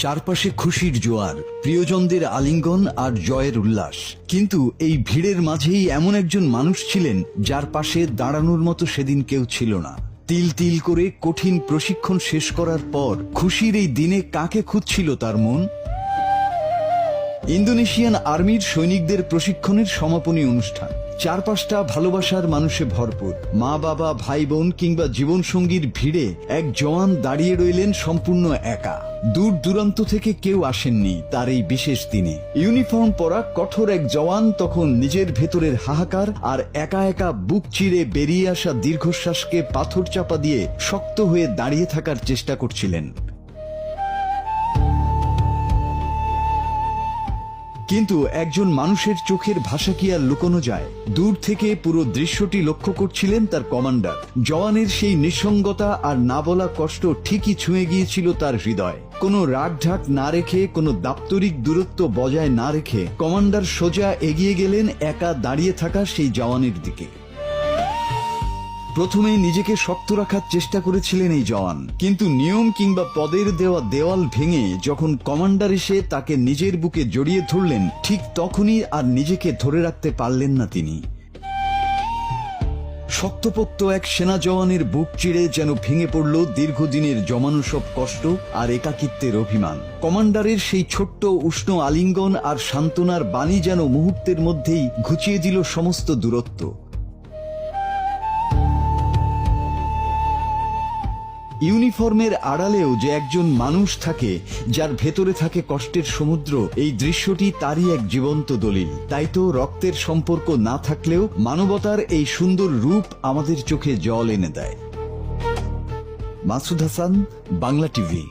চারপাশে খুশির জোয়ার, প্রিয়জনদের আলিঙ্গন আর জয়ের উল্লাস। কিন্তু এই ভিড়ের মাঝেই এমন একজন মানুষ ছিলেন যার পাশে দাঁড়ানোর মতো সেদিন কেউ ছিল না। তিল তিল করে কঠিন প্রশিক্ষণ শেষ করার পর খুশির এই দিনে কাকে খুঁজছিল তার মন? ইন্দোনেশিয়ান আর্মির সৈনিকদের প্রশিক্ষণের সমাপনী অনুষ্ঠান। চারপাশটা ভালোবাসার মানুষে ভরপুর। মা বাবা, ভাই বোন কিংবা জীবনসঙ্গীর ভিড়ে এক জওয়ান দাঁড়িয়ে রইলেন সম্পূর্ণ একা। দূর দূরান্ত থেকে কেউ আসেননি তার এই বিশেষ দিনে। ইউনিফর্ম পরা কঠোর এক জওয়ান তখন নিজের ভেতরের হাহাকার আর একা একা বুক চিরে বেরিয়ে আসা দীর্ঘশ্বাসকে পাথর চাপা দিয়ে শক্ত হয়ে দাঁড়িয়ে থাকার চেষ্টা করছিলেন। কিন্তু একজন মানুষের চোখের ভাষা কি আর লুকোনো যায়? দূর থেকে পুরো দৃশ্যটি লক্ষ্য করছিলেন তার কমান্ডার। জওয়ানের সেই নিঃসঙ্গতা আর না বলা কষ্ট ঠিকই ছুঁয়ে গিয়েছিল তার হৃদয়। কোনো রাগ ঢাক না রেখে, কোনো দাপ্তরিক দূরত্ব বজায় না রেখে কমান্ডার সোজা এগিয়ে গেলেন একা দাঁড়িয়ে থাকা সেই জওয়ানের দিকে। প্রথমে নিজেকে শক্ত রাখার চেষ্টা করেছিলেন এই জওয়ান, কিন্তু নিয়ম কিংবা পদের দেওয়া দেওয়াল ভেঙে যখন কমান্ডার এসে তাকে নিজের বুকে জড়িয়ে ধরলেন, ঠিক তখনই আর নিজেকে ধরে রাখতে পারলেন না তিনি। শক্তপোক্ত এক সেনা জওয়ানের বুক চিড়ে যেন ভেঙে পড়ল দীর্ঘদিনের জমানো সব কষ্ট আর একাকিত্বের অভিমান। কমান্ডারের সেই ছোট্ট উষ্ণ আলিঙ্গন আর সান্ত্বনার বাণী যেন মুহূর্তের মধ্যেই ঘুচিয়ে দিল সমস্ত দূরত্ব। ইউনিফর্মের আড়ালেও যে একজন মানুষ থাকে, যার ভেতরে থাকে কষ্টের সমুদ্র, এই দৃশ্যটি তারই এক জীবন্ত দলিল। তাই তো রক্তের সম্পর্ক না থাকলেও মানবতার এই সুন্দর রূপ আমাদের চোখে জল এনে দেয়। মাসুদ হাসান, বাংলা টিভি।